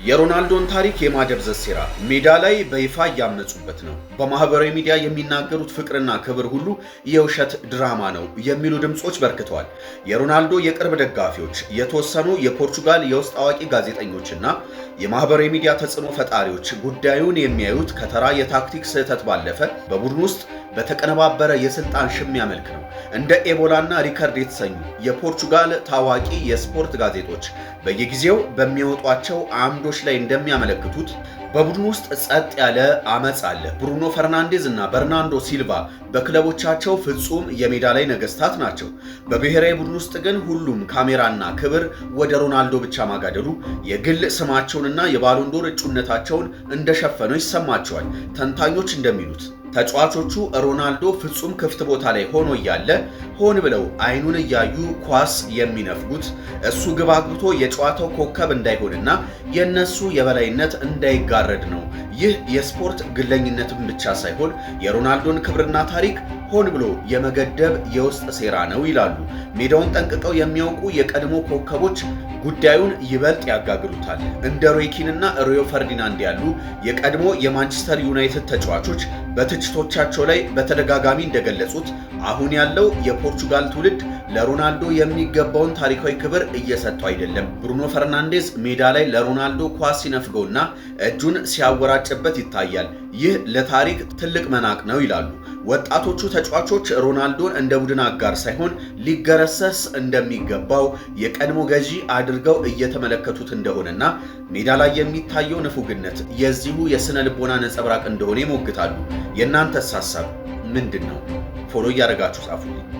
የሮናልዶን ታሪክ የማደብዘዝ ሴራ ሜዳ ላይ በይፋ እያመጹበት ነው። በማህበራዊ ሚዲያ የሚናገሩት ፍቅርና ክብር ሁሉ የውሸት ድራማ ነው የሚሉ ድምጾች በርክተዋል። የሮናልዶ የቅርብ ደጋፊዎች፣ የተወሰኑ የፖርቹጋል የውስጥ አዋቂ ጋዜጠኞችና የማህበራዊ ሚዲያ ተጽዕኖ ፈጣሪዎች ጉዳዩን የሚያዩት ከተራ የታክቲክ ስህተት ባለፈ በቡድን ውስጥ በተቀነባበረ የስልጣን ሽሚያ መልክ ነው። እንደ ኤቦላና ሪከርድ የተሰኙ የፖርቹጋል ታዋቂ የስፖርት ጋዜጦች በየጊዜው በሚወጧቸው አምዶች ላይ እንደሚያመለክቱት በቡድን ውስጥ ጸጥ ያለ አመጽ አለ። ብሩኖ ፈርናንዴዝ እና በርናንዶ ሲልቫ በክለቦቻቸው ፍጹም የሜዳ ላይ ነገስታት ናቸው። በብሔራዊ ቡድን ውስጥ ግን ሁሉም ካሜራና ክብር ወደ ሮናልዶ ብቻ ማጋደሉ የግል ስማቸውንና የባሎንዶር እጩነታቸውን እንደሸፈነው ይሰማቸዋል። ተንታኞች እንደሚሉት ተጫዋቾቹ ሮናልዶ ፍጹም ክፍት ቦታ ላይ ሆኖ እያለ ሆን ብለው አይኑን እያዩ ኳስ የሚነፍጉት እሱ ግብ አግብቶ የጨዋታው ኮከብ እንዳይሆንና የነሱ የበላይነት እንዳይጋረድ ነው። ይህ የስፖርት ግለኝነትን ብቻ ሳይሆን የሮናልዶን ክብርና ታሪክ ሆን ብሎ የመገደብ የውስጥ ሴራ ነው ይላሉ። ሜዳውን ጠንቅቀው የሚያውቁ የቀድሞ ኮከቦች ጉዳዩን ይበልጥ ያጋግሉታል። እንደ ሮይ ኪንና ሪዮ ፈርዲናንድ ያሉ የቀድሞ የማንቸስተር ዩናይትድ ተጫዋቾች በትችቶቻቸው ላይ በተደጋጋሚ እንደገለጹት አሁን ያለው የፖርቹጋል ትውልድ ለሮናልዶ የሚገባውን ታሪካዊ ክብር እየሰጠው አይደለም። ብሩኖ ፈርናንዴዝ ሜዳ ላይ ለሮናልዶ ኳስ ሲነፍገውና እጁን ሲያወራጭበት ይታያል። ይህ ለታሪክ ትልቅ መናቅ ነው ይላሉ። ወጣቶቹ ተጫዋቾች ሮናልዶን እንደ ቡድን አጋር ሳይሆን ሊገረሰስ እንደሚገባው የቀድሞ ገዢ አድርገው እየተመለከቱት እንደሆነና ሜዳ ላይ የሚታየው ንፉግነት የዚሁ የስነ ልቦና ነጸብራቅ እንደሆነ ይሞግታሉ። የእናንተስ ሐሳብ ምንድን ነው? ፎሎ እያደረጋችሁ ጻፉልኝ።